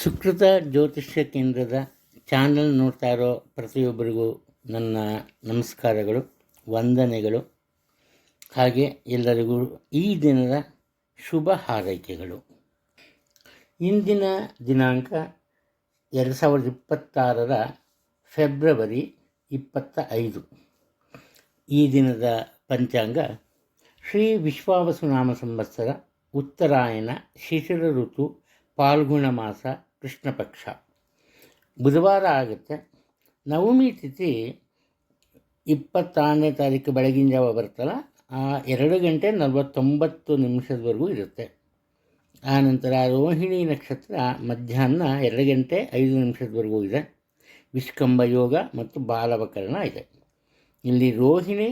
ಸುಕೃತ ಜ್ಯೋತಿಷ್ಯ ಕೇಂದ್ರದ ಚಾನಲ್ ನೋಡ್ತಾ ಇರೋ ಪ್ರತಿಯೊಬ್ಬರಿಗೂ ನನ್ನ ನಮಸ್ಕಾರಗಳು, ವಂದನೆಗಳು. ಹಾಗೆ ಎಲ್ಲರಿಗೂ ಈ ದಿನದ ಶುಭ ಹಾರೈಕೆಗಳು. ಇಂದಿನ ದಿನಾಂಕ 2026 ಫೆಬ್ರವರಿ 25. ಈ ದಿನದ ಪಂಚಾಂಗ ಶ್ರೀ ವಿಶ್ವಾವಸುನಾಮ ಸಂವತ್ಸರ, ಉತ್ತರಾಯಣ, ಶಿಶಿರ ಋತು, ಪಾಲ್ಗುಣ ಮಾಸ, ಕೃಷ್ಣ ಪಕ್ಷ, ಬುಧವಾರ ಆಗುತ್ತೆ. ನವಮಿ ತಿಥಿ 26ನೇ ತಾರೀಕು ಬೆಳಗಿನ ಜಾವ ಬರ್ತಲ್ಲ, 2 ಗಂಟೆ 49 ನಿಮಿಷದವರೆಗೂ ಇರುತ್ತೆ. ಆನಂತರ ರೋಹಿಣಿ ನಕ್ಷತ್ರ ಮಧ್ಯಾಹ್ನ 2 ಗಂಟೆ 5 ನಿಮಿಷದವರೆಗೂ ಇದೆ. ವಿಷ್ಕಂಭ ಯೋಗ ಮತ್ತು ಬಾಲವಕರಣ ಇದೆ. ಇಲ್ಲಿ ರೋಹಿಣಿ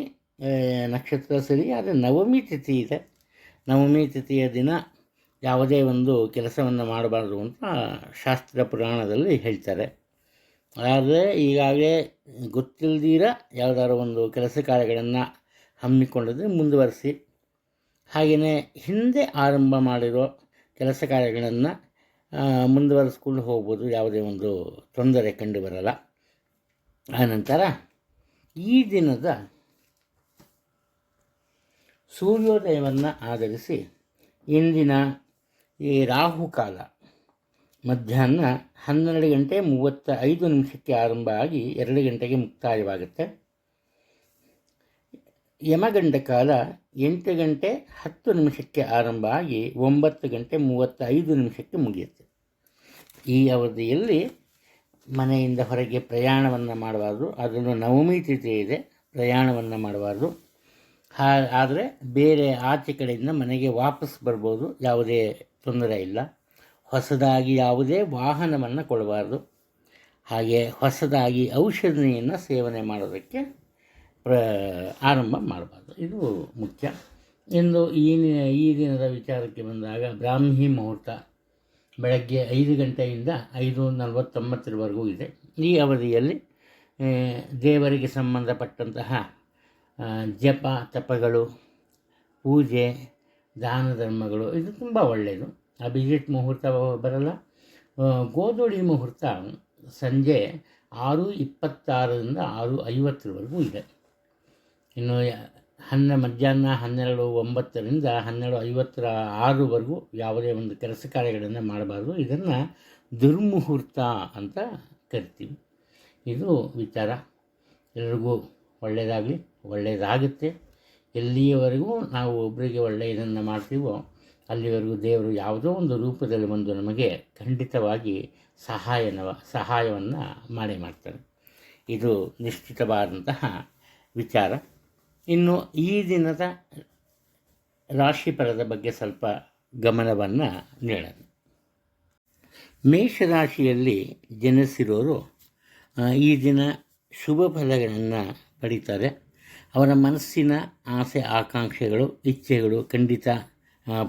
ನಕ್ಷತ್ರ ಸರಿ, ಆದರೆ ನವಮಿ ತಿಥಿ ಇದೆ. ನವಮಿ ತಿಥಿಯ ದಿನ ಯಾವುದೇ ಒಂದು ಕೆಲಸವನ್ನು ಮಾಡಬಾರ್ದು ಅಂತ ಶಾಸ್ತ್ರ ಪುರಾಣದಲ್ಲಿ ಹೇಳ್ತಾರೆ. ಆದರೆ ಈಗಾಗಲೇ ಗೊತ್ತಿಲ್ಲದಿರ ಯಾವುದಾದ್ರು ಒಂದು ಕೆಲಸ ಕಾರ್ಯಗಳನ್ನು ಹಮ್ಮಿಕೊಂಡಿದ್ರೆ ಮುಂದುವರಿಸಿ. ಹಾಗೆಯೇ ಹಿಂದೆ ಆರಂಭ ಮಾಡಿರೋ ಕೆಲಸ ಕಾರ್ಯಗಳನ್ನು ಮುಂದುವರಿಸ್ಕೊಂಡು ಹೋಗ್ಬೋದು, ಯಾವುದೇ ಒಂದು ತೊಂದರೆ ಕಂಡು ಬರಲ್ಲ. ಆನಂತರ ಈ ದಿನದ ಸೂರ್ಯೋದಯವನ್ನು ಆಧರಿಸಿ ಇಂದಿನ ಈ ರಾಹುಕಾಲ ಮಧ್ಯಾಹ್ನ 12 ಗಂಟೆ 35 ನಿಮಿಷಕ್ಕೆ ಆರಂಭ ಆಗಿ 2 ಗಂಟೆಗೆ ಮುಕ್ತಾಯವಾಗುತ್ತೆ. ಯಮಗಂಡ ಕಾಲ 8 ಗಂಟೆ 10 ನಿಮಿಷಕ್ಕೆ ಆರಂಭ ಆಗಿ 9 ಗಂಟೆ 35 ನಿಮಿಷಕ್ಕೆ ಮುಗಿಯುತ್ತೆ. ಈ ಅವಧಿಯಲ್ಲಿ ಮನೆಯಿಂದ ಹೊರಗೆ ಪ್ರಯಾಣವನ್ನು ಮಾಡಬಾರ್ದು. ಅದನ್ನು ನವಮಿ ತಿಥಿ ಇದೆ, ಪ್ರಯಾಣವನ್ನು ಮಾಡಬಾರ್ದು. ಆದರೆ ಬೇರೆ ಆಚೆ ಕಡೆಯಿಂದ ಮನೆಗೆ ವಾಪಸ್ ಬರ್ಬೋದು, ಯಾವುದೇ ತೊಂದರೆ ಇಲ್ಲ. ಹೊಸದಾಗಿ ಯಾವುದೇ ವಾಹನವನ್ನು ಕೊಡಬಾರ್ದು. ಹಾಗೆ ಹೊಸದಾಗಿ ಔಷಧಿಯನ್ನು ಸೇವನೆ ಮಾಡೋದಕ್ಕೆ ಆರಂಭ ಮಾಡಬಾರ್ದು, ಇದು ಮುಖ್ಯ. ಎಂದು ಈ ದಿನದ ವಿಚಾರಕ್ಕೆ ಬಂದಾಗ ಬ್ರಾಹ್ಮಿ ಮುಹೂರ್ತ ಬೆಳಗ್ಗೆ 5 ಗಂಟೆಯಿಂದ 5:49 ಇದೆ. ಈ ಅವಧಿಯಲ್ಲಿ ದೇವರಿಗೆ ಸಂಬಂಧಪಟ್ಟಂತಹ ಜಪ ತಪಗಳು, ಪೂಜೆ, ದಾನ ಧರ್ಮಗಳು ಇದು ತುಂಬ ಒಳ್ಳೆಯದು. ಅಭಿಜಿತ್ ಮುಹೂರ್ತ ಬರಲ್ಲ. ಗೋಧೂಳಿ ಮುಹೂರ್ತ ಸಂಜೆ 6:26ರಿಂದ 6:50 ಇದೆ. ಇನ್ನು ಮಧ್ಯಾಹ್ನ 12:09ರಿಂದ 12:56 ಯಾವುದೇ ಒಂದು ಕೆಲಸ ಕಾರ್ಯಗಳನ್ನು ಮಾಡಬಾರ್ದು. ಇದನ್ನು ದುರ್ಮುಹೂರ್ತ ಅಂತ ಕರಿತೀವಿ. ಇದು ವಿಚಾರ. ಎಲ್ರಿಗೂ ಒಳ್ಳೆಯದಾಗಲಿ, ಒಳ್ಳೆಯದಾಗುತ್ತೆ. ಎಲ್ಲಿಯವರೆಗೂ ನಾವು ಒಬ್ಬರಿಗೆ ಒಳ್ಳೆಯದನ್ನು ಮಾಡ್ತೀವೋ ಅಲ್ಲಿವರೆಗೂ ದೇವರು ಯಾವುದೋ ಒಂದು ರೂಪದಲ್ಲಿ ಬಂದು ನಮಗೆ ಖಂಡಿತವಾಗಿ ಸಹಾಯವನ್ನು ಮಾಡೇ ಮಾಡ್ತಾರೆ. ಇದು ನಿಶ್ಚಿತವಾದಂತಹ ವಿಚಾರ. ಇನ್ನು ಈ ದಿನದ ರಾಶಿಫಲದ ಬಗ್ಗೆ ಸ್ವಲ್ಪ ಗಮನವನ್ನು ನೀಡೋಣ. ಮೇಷರಾಶಿಯಲ್ಲಿ ಜನಿಸಿರೋರು ಈ ದಿನ ಶುಭ ಫಲಗಳನ್ನು ಪಡೀತಾರೆ. ಅವರ ಮನಸ್ಸಿನ ಆಸೆ ಆಕಾಂಕ್ಷೆಗಳು ಇಚ್ಛೆಗಳು ಖಂಡಿತ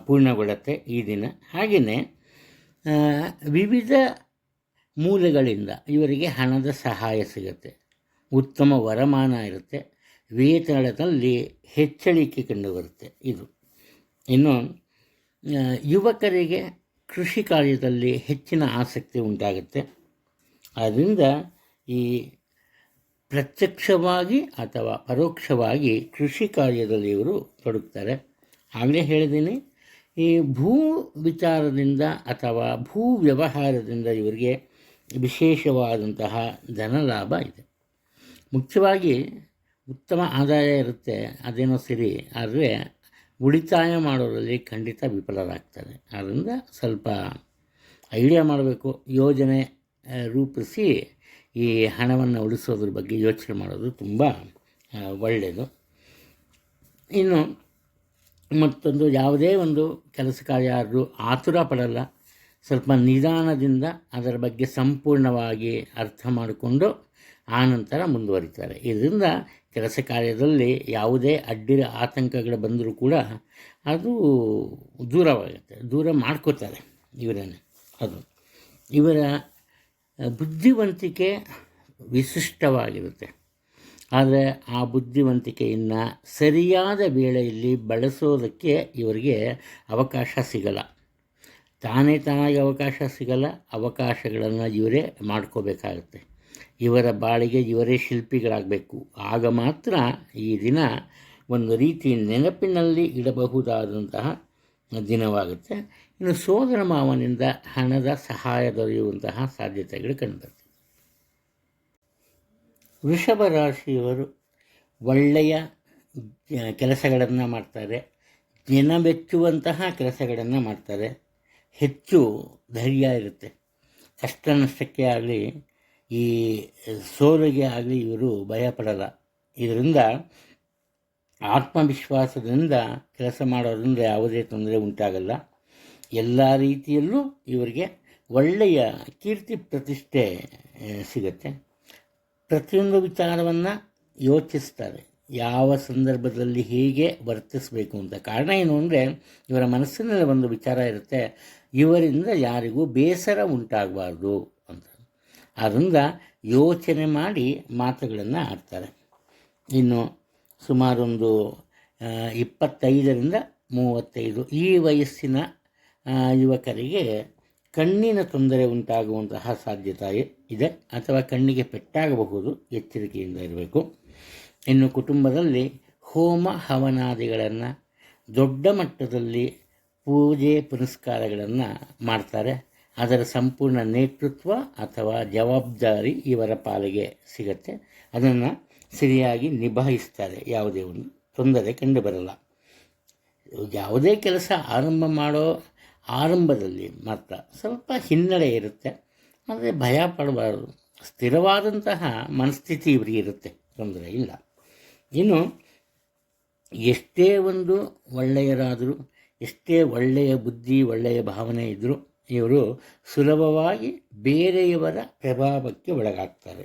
ಪೂರ್ಣಗೊಳ್ಳುತ್ತೆ ಈ ದಿನ. ಹಾಗೆಯೇ ವಿವಿಧ ಮೂಲಗಳಿಂದ ಇವರಿಗೆ ಹಣದ ಸಹಾಯ ಸಿಗುತ್ತೆ. ಉತ್ತಮ ವರಮಾನ ಇರುತ್ತೆ. ವೇತನದಲ್ಲಿ ಹೆಚ್ಚಳಿಕೆ ಕಂಡುಬರುತ್ತೆ ಇದು. ಇನ್ನು ಯುವಕರಿಗೆ ಕೃಷಿ ಕಾರ್ಯದಲ್ಲಿ ಹೆಚ್ಚಿನ ಆಸಕ್ತಿ ಉಂಟಾಗುತ್ತೆ. ಆದ್ದರಿಂದ ಈ ಪ್ರತ್ಯಕ್ಷವಾಗಿ ಅಥವಾ ಪರೋಕ್ಷವಾಗಿ ಕೃಷಿ ಕಾರ್ಯದಲ್ಲಿ ಇವರು ತೊಡಗ್ತಾರೆ. ಆಗಲೇ ಹೇಳಿದ್ದೀನಿ, ಈ ಭೂ ವಿಚಾರದಿಂದ ಅಥವಾ ಭೂ ವ್ಯವಹಾರದಿಂದ ಇವರಿಗೆ ವಿಶೇಷವಾದಂತಹ ಧನಲಾಭ ಇದೆ. ಮುಖ್ಯವಾಗಿ ಉತ್ತಮ ಆದಾಯ ಇರುತ್ತೆ, ಅದೇನೋ ಸರಿ, ಆದರೆ ಉಳಿತಾಯ ಮಾಡೋದ್ರಲ್ಲಿ ಖಂಡಿತ ವಿಫಲರಾಗ್ತಾರೆ. ಆದ್ದರಿಂದ ಸ್ವಲ್ಪ ಐಡಿಯಾ ಮಾಡಬೇಕು, ಯೋಜನೆ ರೂಪಿಸಿ ಈ ಹಣವನ್ನು ಉಳಿಸೋದ್ರ ಬಗ್ಗೆ ಯೋಚನೆ ಮಾಡೋದು ತುಂಬ ಒಳ್ಳೆಯದು. ಇನ್ನು ಮತ್ತೊಂದು, ಯಾವುದೇ ಒಂದು ಕೆಲಸ ಕಾರ್ಯ ಆದರೂ ಆತುರ ಪಡಲ್ಲ. ಸ್ವಲ್ಪ ನಿಧಾನದಿಂದ ಅದರ ಬಗ್ಗೆ ಸಂಪೂರ್ಣವಾಗಿ ಅರ್ಥ ಮಾಡಿಕೊಂಡು ಆನಂತರ ಮುಂದುವರಿತಾರೆ. ಇದರಿಂದ ಕೆಲಸ ಕಾರ್ಯದಲ್ಲಿ ಯಾವುದೇ ಅಡ್ಡಿ ಆತಂಕಗಳು ಬಂದರೂ ಕೂಡ ಅದು ದೂರವಾಗುತ್ತೆ, ದೂರ ಮಾಡ್ಕೋತಾರೆ ಇವರನ್ನೇ. ಅದು ಇವರ ಬುದ್ಧಿವಂತಿಕೆ ವಿಶಿಷ್ಟವಾಗಿರುತ್ತೆ. ಆದರೆ ಆ ಬುದ್ಧಿವಂತಿಕೆಯನ್ನು ಸರಿಯಾದ ವೇಳೆಯಲ್ಲಿ ಬಳಸೋದಕ್ಕೆ ಇವರಿಗೆ ಅವಕಾಶ ಸಿಗಲ್ಲ. ತಾನಾಗಿ ಅವಕಾಶ ಸಿಗಲ್ಲ, ಅವಕಾಶಗಳನ್ನು ಇವರೇ ಮಾಡ್ಕೋಬೇಕಾಗತ್ತೆ. ಇವರ ಬಾಳಿಗೆ ಇವರೇ ಶಿಲ್ಪಿಗಳಾಗಬೇಕು. ಆಗ ಮಾತ್ರ ಈ ದಿನ ಒಂದು ರೀತಿ ನೆನಪಿನಲ್ಲಿ ಇಡಬಹುದಾದಂತಹ ದಿನವಾಗುತ್ತೆ. ಇನ್ನು ಸೋದರ ಮಾವನಿಂದ ಹಣದ ಸಹಾಯ ದೊರೆಯುವಂತಹ ಸಾಧ್ಯತೆಗಳು ಕಂಡುಬರ್ತವೆ. ವೃಷಭ ರಾಶಿಯವರು ಒಳ್ಳೆಯ ಕೆಲಸಗಳನ್ನು ಮಾಡ್ತಾರೆ, ಜನ ಮೆಚ್ಚುವಂತಹ ಕೆಲಸಗಳನ್ನು ಮಾಡ್ತಾರೆ. ಹೆಚ್ಚು ಧೈರ್ಯ ಇರುತ್ತೆ. ಕಷ್ಟ ನಷ್ಟಕ್ಕೆ ಆಗಲಿ ಈ ಸೋಲಿಗೆ ಆಗಲಿ ಇವರು ಭಯಪಡಲ್ಲ. ಇದರಿಂದ ಆತ್ಮವಿಶ್ವಾಸದಿಂದ ಕೆಲಸ ಮಾಡೋದ್ರಿಂದ ಯಾವುದೇ ತೊಂದರೆ ಉಂಟಾಗಲ್ಲ. ಎಲ್ಲ ರೀತಿಯಲ್ಲೂ ಇವರಿಗೆ ಒಳ್ಳೆಯ ಕೀರ್ತಿ ಪ್ರತಿಷ್ಠೆ ಸಿಗುತ್ತೆ. ಪ್ರತಿಯೊಂದು ವಿಚಾರವನ್ನು ಯೋಚಿಸ್ತಾರೆ, ಯಾವ ಸಂದರ್ಭದಲ್ಲಿ ಹೇಗೆ ವರ್ತಿಸಬೇಕು ಅಂತ. ಕಾರಣ ಏನು ಅಂದರೆ ಇವರ ಮನಸ್ಸಿನಲ್ಲಿ ಒಂದು ವಿಚಾರ ಇರುತ್ತೆ, ಇವರಿಂದ ಯಾರಿಗೂ ಬೇಸರ ಉಂಟಾಗಬಾರ್ದು ಅಂತ. ಆದ್ದರಿಂದ ಯೋಚನೆ ಮಾಡಿ ಮಾತುಗಳನ್ನು ಆಡ್ತಾರೆ. ಇನ್ನು ಸುಮಾರೊಂದು 25ರಿಂದ 35 ಈ ವಯಸ್ಸಿನ ಯುವಕರಿಗೆ ಕಣ್ಣಿನ ತೊಂದರೆ ಉಂಟಾಗುವಂತಹ ಸಾಧ್ಯತೆ ಇದೆ, ಅಥವಾ ಕಣ್ಣಿಗೆ ಪೆಟ್ಟಾಗಬಹುದು. ಎಚ್ಚರಿಕೆಯಿಂದ ಇರಬೇಕು. ಇನ್ನು ಕುಟುಂಬದಲ್ಲಿ ಹೋಮ ಹವನಾದಿಗಳನ್ನು ದೊಡ್ಡ ಮಟ್ಟದಲ್ಲಿ ಪೂಜೆ ಪುನಸ್ಕಾರಗಳನ್ನು ಮಾಡ್ತಾರೆ. ಅದರ ಸಂಪೂರ್ಣ ನೇತೃತ್ವ ಅಥವಾ ಜವಾಬ್ದಾರಿ ಇವರ ಪಾಲಿಗೆ ಸಿಗತ್ತೆ. ಅದನ್ನು ಸರಿಯಾಗಿ ನಿಭಾಯಿಸ್ತಾರೆ. ಯಾವುದೇ ಒಂದು ತೊಂದರೆ ಕಂಡುಬರಲ್ಲ. ಯಾವುದೇ ಕೆಲಸ ಆರಂಭದಲ್ಲಿ ಮಾತ್ರ ಸ್ವಲ್ಪ ಹಿನ್ನಡೆ ಇರುತ್ತೆ, ಆದರೆ ಭಯ ಪಡಬಾರದು. ಸ್ಥಿರವಾದಂತಹ ಮನಸ್ಥಿತಿ ಇವರಿಗೆ ಇರುತ್ತೆ, ತೊಂದರೆ ಇಲ್ಲ. ಇನ್ನು ಎಷ್ಟೇ ಒಂದು ಒಳ್ಳೆಯರಾದರೂ, ಎಷ್ಟೇ ಒಳ್ಳೆಯ ಬುದ್ಧಿ ಒಳ್ಳೆಯ ಭಾವನೆ ಇದ್ದರೂ ಇವರು ಸುಲಭವಾಗಿ ಬೇರೆಯವರ ಪ್ರಭಾವಕ್ಕೆ ಒಳಗಾಗ್ತಾರೆ.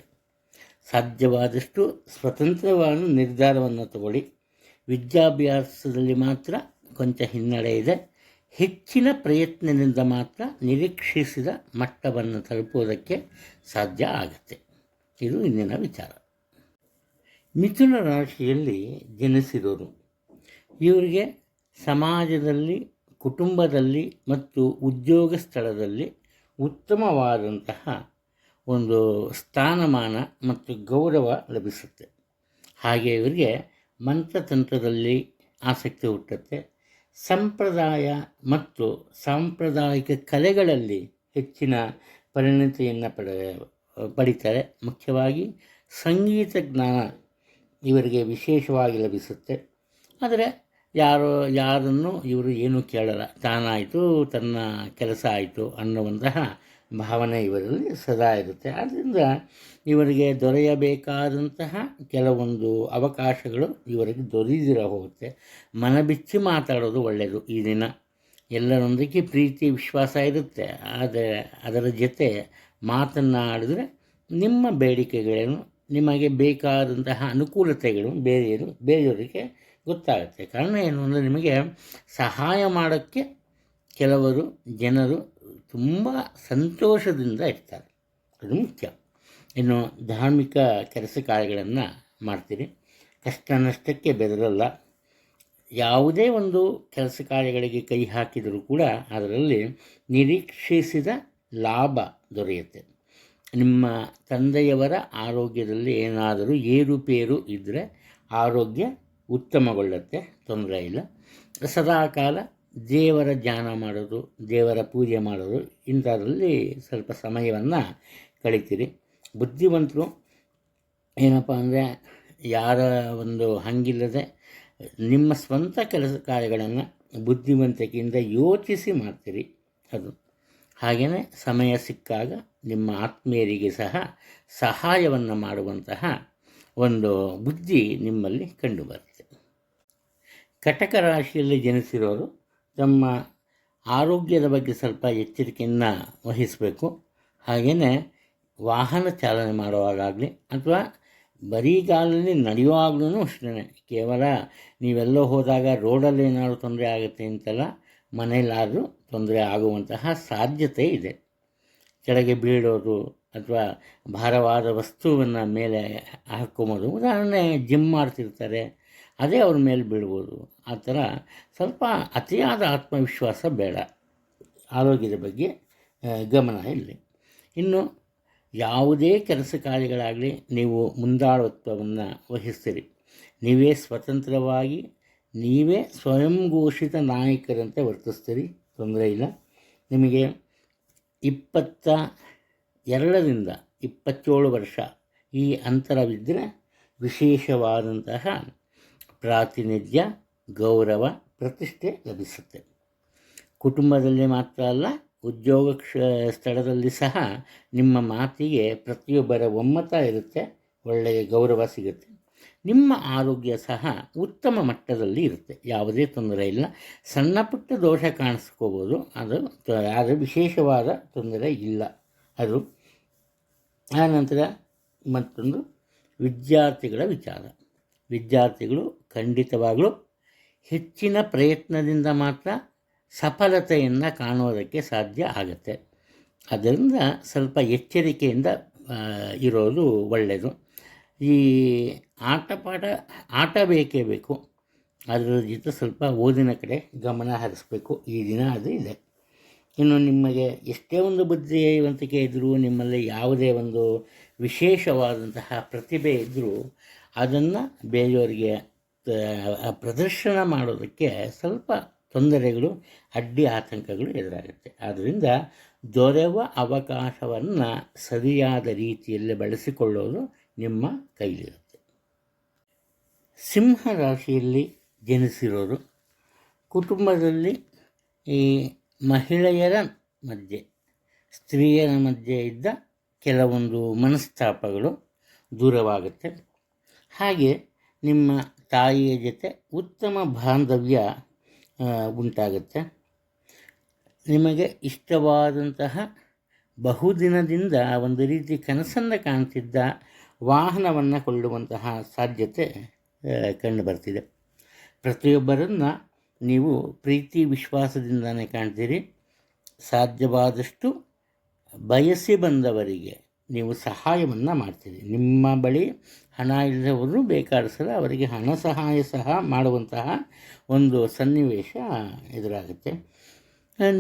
ಸಾಧ್ಯವಾದಷ್ಟು ಸ್ವತಂತ್ರವಾದ ನಿರ್ಧಾರವನ್ನು ತಗೊಳ್ಳಿ. ವಿದ್ಯಾಭ್ಯಾಸದಲ್ಲಿ ಮಾತ್ರ ಕೊಂಚ ಹಿನ್ನಡೆ ಇದೆ. ಹೆಚ್ಚಿನ ಪ್ರಯತ್ನದಿಂದ ಮಾತ್ರ ನಿರೀಕ್ಷಿಸಿದ ಮಟ್ಟವನ್ನು ತಲುಪುವುದಕ್ಕೆ ಸಾಧ್ಯ ಆಗುತ್ತೆ. ಇದು ಇಂದಿನ ವಿಚಾರ. ಮಿಥುನ ರಾಶಿಯಲ್ಲಿ ಜನಿಸಿರೋರು ಇವರಿಗೆ ಸಮಾಜದಲ್ಲಿ, ಕುಟುಂಬದಲ್ಲಿ ಮತ್ತು ಉದ್ಯೋಗ ಸ್ಥಳದಲ್ಲಿ ಉತ್ತಮವಾದಂತಹ ಒಂದು ಸ್ಥಾನಮಾನ ಮತ್ತು ಗೌರವ ಲಭಿಸುತ್ತೆ. ಹಾಗೆ ಇವರಿಗೆ ಮಂತ್ರತಂತ್ರದಲ್ಲಿ ಆಸಕ್ತಿ ಹುಟ್ಟುತ್ತೆ. ಸಂಪ್ರದಾಯ ಮತ್ತು ಸಾಂಪ್ರದಾಯಿಕ ಕಲೆಗಳಲ್ಲಿ ಹೆಚ್ಚಿನ ಪರಿಣತಿಯನ್ನು ಪಡಿತಾರೆ. ಮುಖ್ಯವಾಗಿ ಸಂಗೀತ ಜ್ಞಾನ ಇವರಿಗೆ ವಿಶೇಷವಾಗಿ ಲಭಿಸುತ್ತೆ. ಆದರೆ ಯಾರನ್ನು ಇವರು ಏನೂ ಕೇಳಲ್ಲ, ತಾನಾಯಿತು ತನ್ನ ಕೆಲಸ ಆಯಿತು ಅನ್ನುವಂತಹ ಭಾವನೆ ಇವರಲ್ಲಿ ಸದಾ ಇರುತ್ತೆ. ಆದ್ದರಿಂದ ಇವರಿಗೆ ದೊರೆಯಬೇಕಾದಂತಹ ಕೆಲವೊಂದು ಅವಕಾಶಗಳು ಇವರಿಗೆ ದೊರೆಯದಿರ ಹೋಗುತ್ತೆ. ಮನಬಿಚ್ಚಿ ಮಾತಾಡೋದು ಒಳ್ಳೆಯದು. ಈ ದಿನ ಎಲ್ಲರೊಂದಿಗೆ ಪ್ರೀತಿ ವಿಶ್ವಾಸ ಇರುತ್ತೆ, ಆದರೆ ಅದರ ಜೊತೆ ಮಾತನ್ನಾಡಿದ್ರೆ ನಿಮ್ಮ ಬೇಡಿಕೆಗಳೇನು, ನಿಮಗೆ ಬೇಕಾದಂತಹ ಅನುಕೂಲತೆಗಳು ಬೇರೆಯವರಿಗೆ ಗೊತ್ತಾಗುತ್ತೆ. ಕಾರಣ ಏನು ಅಂದರೆ ನಿಮಗೆ ಸಹಾಯ ಮಾಡೋಕ್ಕೆ ಕೆಲವರು ಜನರು ತುಂಬ ಸಂತೋಷದಿಂದ ಇರ್ತಾರೆ, ಅದು ಮುಖ್ಯ. ಇನ್ನು ಧಾರ್ಮಿಕ ಕೆಲಸ ಕಾರ್ಯಗಳನ್ನು ಮಾಡ್ತೀರಿ, ಕಷ್ಟ ನಷ್ಟಕ್ಕೆ ಬೆದರಲ್ಲ. ಯಾವುದೇ ಒಂದು ಕೆಲಸ ಕಾರ್ಯಗಳಿಗೆ ಕೈ ಹಾಕಿದರೂ ಕೂಡ ಅದರಲ್ಲಿ ನಿರೀಕ್ಷಿಸಿದ ಲಾಭ ದೊರೆಯುತ್ತೆ. ನಿಮ್ಮ ತಂದೆಯವರ ಆರೋಗ್ಯದಲ್ಲಿ ಏನಾದರೂ ಏರುಪೇರು ಇದ್ದರೆ ಆರೋಗ್ಯ ಉತ್ತಮಗೊಳ್ಳುತ್ತೆ, ತೊಂದರೆ ಇಲ್ಲ. ಸದಾಕಾಲ ದೇವರ ಧ್ಯಾನ ಮಾಡೋದು, ದೇವರ ಪೂಜೆ ಮಾಡೋದು, ಇಂಥದ್ರಲ್ಲಿ ಸ್ವಲ್ಪ ಸಮಯವನ್ನು ಕಳಿತೀರಿ. ಬುದ್ಧಿವಂತರು ಏನಪ್ಪ ಅಂದರೆ ಯಾರ ಒಂದು ಹಂಗಿಲ್ಲದೆ ನಿಮ್ಮ ಸ್ವಂತ ಕೆಲಸ ಕಾರ್ಯಗಳನ್ನು ಬುದ್ಧಿವಂತಿಕೆಯಿಂದ ಯೋಚಿಸಿ ಮಾಡ್ತೀರಿ. ಅದು ಹಾಗೆಯೇ ಸಮಯ ಸಿಕ್ಕಾಗ ನಿಮ್ಮ ಆತ್ಮೀಯರಿಗೆ ಸಹ ಸಹಾಯವನ್ನು ಮಾಡುವಂತಹ ಒಂದು ಬುದ್ಧಿ ನಿಮ್ಮಲ್ಲಿ ಕಂಡುಬರುತ್ತೆ. ಕಟಕ ರಾಶಿಯಲ್ಲಿ ಜನಿಸಿರೋರು ತಮ್ಮ ಆರೋಗ್ಯದ ಬಗ್ಗೆ ಸ್ವಲ್ಪ ಎಚ್ಚರಿಕೆಯನ್ನು ವಹಿಸಬೇಕು. ಹಾಗೆಯೇ ವಾಹನ ಚಾಲನೆ ಮಾಡುವಾಗಲಿ ಅಥವಾ ಬರಿಗಾಲಲ್ಲಿ ನಡೆಯುವಾಗಲೂ ಅಷ್ಟೇ, ಕೇವಲ ನೀವೆಲ್ಲೋ ಹೋದಾಗ ರೋಡಲ್ಲಿ ಏನಾದರೂ ತೊಂದರೆ ಆಗುತ್ತೆ ಅಂತಲ್ಲ, ಮನೆಯಲ್ಲಾದರೂ ತೊಂದರೆ ಆಗುವಂತಹ ಸಾಧ್ಯತೆ ಇದೆ. ಕೆಳಗೆ ಬೀಳೋದು ಅಥವಾ ಭಾರವಾದ ವಸ್ತುವನ್ನು ಮೇಲೆ ಹಾಕ್ಕೊಂಬೋದು. ಉದಾಹರಣೆ ಜಿಮ್ ಮಾಡ್ತಿರ್ತಾರೆ, ಅದೇ ಅವ್ರ ಮೇಲೆ ಬೀಳ್ಬೋದು. ಆ ಥರ ಸ್ವಲ್ಪ ಅತಿಯಾದ ಆತ್ಮವಿಶ್ವಾಸ ಬೇಡ. ಆರೋಗ್ಯದ ಬಗ್ಗೆ ಗಮನ ಇಲ್ಲಿ. ಇನ್ನು ಯಾವುದೇ ಕೆಲಸ ಕಾರ್ಯಗಳಾಗಲಿ ನೀವು ಮುಂದಾಳತ್ವವನ್ನು ವಹಿಸ್ತೀರಿ. ನೀವೇ ಸ್ವತಂತ್ರವಾಗಿ ನೀವೇ ಸ್ವಯಂ ಘೋಷಿತ ನಾಯಕರಂತೆ ವರ್ತಿಸ್ತೀರಿ, ತೊಂದರೆ ಇಲ್ಲ. ನಿಮಗೆ 22ರಿಂದ 27 ವರ್ಷ ಈ ಅಂತರವಿದ್ದರೆ ವಿಶೇಷವಾದಂತಹ ಪ್ರಾತಿನಿಧ್ಯ, ಗೌರವ, ಪ್ರತಿಷ್ಠೆ ಲಭಿಸುತ್ತೆ. ಕುಟುಂಬದಲ್ಲಿ ಮಾತ್ರ ಅಲ್ಲ, ಉದ್ಯೋಗ ಸ್ಥಳದಲ್ಲಿ ಸಹ ನಿಮ್ಮ ಮಾತಿಗೆ ಪ್ರತಿಯೊಬ್ಬರ ಒಮ್ಮತ ಇರುತ್ತೆ, ಒಳ್ಳೆಯ ಗೌರವ ಸಿಗುತ್ತೆ. ನಿಮ್ಮ ಆರೋಗ್ಯ ಸಹ ಉತ್ತಮ ಮಟ್ಟದಲ್ಲಿ ಇರುತ್ತೆ, ಯಾವುದೇ ತೊಂದರೆ ಇಲ್ಲ. ಸಣ್ಣ ಪುಟ್ಟ ದೋಷ ಕಾಣಿಸ್ಕೋಬೋದು, ಅದು ವಿಶೇಷವಾದ ತೊಂದರೆ ಇಲ್ಲ ಅದು. ಆನಂತರ ಮತ್ತೊಂದು ವಿದ್ಯಾರ್ಥಿಗಳ ವಿಚಾರ. ವಿದ್ಯಾರ್ಥಿಗಳು ಖಂಡಿತವಾಗಲೂ ಹೆಚ್ಚಿನ ಪ್ರಯತ್ನದಿಂದ ಮಾತ್ರ ಸಫಲತೆಯನ್ನು ಕಾಣೋದಕ್ಕೆ ಸಾಧ್ಯ ಆಗುತ್ತೆ. ಅದರಿಂದ ಸ್ವಲ್ಪ ಎಚ್ಚರಿಕೆಯಿಂದ ಇರೋದು ಒಳ್ಳೆಯದು. ಈ ಆಟ ಬೇಕೇ ಬೇಕು, ಅದರ ಜೊತೆ ಸ್ವಲ್ಪ ಓದಿನ ಕಡೆ ಗಮನ ಹರಿಸಬೇಕು. ಈ ದಿನ ಅದು ಇದೆ. ಇನ್ನು ನಿಮಗೆ ಎಷ್ಟೇ ಒಂದು ಬುದ್ಧಿವಂತಿಕೆ ಇದ್ದರೂ, ನಿಮ್ಮಲ್ಲಿ ಯಾವುದೇ ಒಂದು ವಿಶೇಷವಾದಂತಹ ಪ್ರತಿಭೆ ಇದ್ದರೂ ಅದನ್ನು ಬೇರೆಯವರಿಗೆ ಪ್ರದರ್ಶನ ಮಾಡೋದಕ್ಕೆ ಸ್ವಲ್ಪ ತೊಂದರೆಗಳು, ಅಡ್ಡಿ ಆತಂಕಗಳು ಎದುರಾಗುತ್ತೆ. ಆದ್ದರಿಂದ ದೊರೆಯುವ ಅವಕಾಶವನ್ನು ಸರಿಯಾದ ರೀತಿಯಲ್ಲಿ ಬಳಸಿಕೊಳ್ಳೋದು ನಿಮ್ಮ ಕೈಲಿರುತ್ತೆ. ಸಿಂಹ ರಾಶಿಯಲ್ಲಿ ಜನಿಸಿರೋರು ಕುಟುಂಬದಲ್ಲಿ ಈ ಮಹಿಳೆಯರ ಮಧ್ಯೆ, ಸ್ತ್ರೀಯರ ಮಧ್ಯೆ ಇದ್ದ ಕೆಲವೊಂದು ಮನಸ್ತಾಪಗಳು ದೂರವಾಗುತ್ತೆ. ಹಾಗೆ ನಿಮ್ಮ ತಾಯಿಯ ಜೊತೆ ಉತ್ತಮ ಬಾಂಧವ್ಯ ಉಂಟಾಗುತ್ತೆ. ನಿಮಗೆ ಇಷ್ಟವಾದಂತಹ ಬಹುದಿನದಿಂದ ಒಂದು ರೀತಿ ಕನಸನ್ನು ಕಾಣ್ತಿದ್ದ ವಾಹನವನ್ನು ಕೊಳ್ಳುವಂತಹ ಸಾಧ್ಯತೆ ಕಂಡುಬರ್ತಿದೆ. ಪ್ರತಿಯೊಬ್ಬರನ್ನು ನೀವು ಪ್ರೀತಿ ವಿಶ್ವಾಸದಿಂದಲೇ ಕಾಣ್ತೀರಿ. ಸಾಧ್ಯವಾದಷ್ಟು ಬಯಸಿ ಬಂದವರಿಗೆ ನೀವು ಸಹಾಯವನ್ನು ಮಾಡ್ತೀರಿ. ನಿಮ್ಮ ಬಳಿ ಹಣ ಇಲ್ಲದವರು ಬೇಕಾದ ಸಲ ಅವರಿಗೆ ಹಣ ಸಹಾಯ ಸಹ ಮಾಡುವಂತಹ ಒಂದು ಸನ್ನಿವೇಶ ಎದುರಾಗುತ್ತೆ.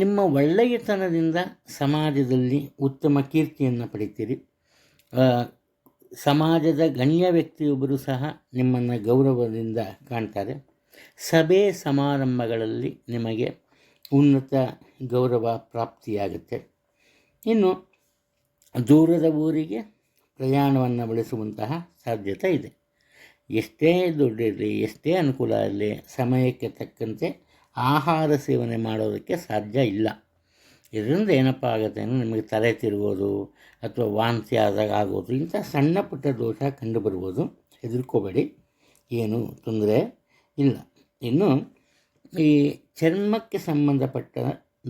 ನಿಮ್ಮ ಒಳ್ಳೆಯತನದಿಂದ ಸಮಾಜದಲ್ಲಿ ಉತ್ತಮ ಕೀರ್ತಿಯನ್ನು ಪಡಿತೀರಿ. ಸಮಾಜದ ಗಣ್ಯ ವ್ಯಕ್ತಿಯೊಬ್ಬರು ಸಹ ನಿಮ್ಮನ್ನು ಗೌರವದಿಂದ ಕಾಣ್ತಾರೆ. ಸಭೆ ಸಮಾರಂಭಗಳಲ್ಲಿ ನಿಮಗೆ ಉನ್ನತ ಗೌರವ ಪ್ರಾಪ್ತಿಯಾಗುತ್ತೆ. ಇನ್ನು ದೂರದ ಊರಿಗೆ ಪ್ರಯಾಣವನ್ನು ಬೆಳೆಸುವಂತಹ ಸಾಧ್ಯತೆ ಇದೆ. ಎಷ್ಟೇ ದುಡ್ಡಿರಲಿ, ಎಷ್ಟೇ ಅನುಕೂಲ ಇರಲಿ, ಸಮಯಕ್ಕೆ ತಕ್ಕಂತೆ ಆಹಾರ ಸೇವನೆ ಮಾಡೋದಕ್ಕೆ ಸಾಧ್ಯ ಇಲ್ಲ. ಇದರಿಂದ ಏನಪ್ಪ ಆಗುತ್ತೆ ಅಂದರೆ ನಿಮಗೆ ತಲೆ ತಿರುಗೋದು ಅಥವಾ ವಾಂತಿ ಆದಾಗ ಆಗೋದು, ಇಂಥ ಸಣ್ಣ ಪುಟ್ಟ ದೋಷ ಕಂಡುಬರ್ಬೋದು. ಹೆದರ್ಕೋಬೇಡಿ, ಏನೂ ತೊಂದರೆ ಇಲ್ಲ. ಇನ್ನು ಈ ಚರ್ಮಕ್ಕೆ ಸಂಬಂಧಪಟ್ಟ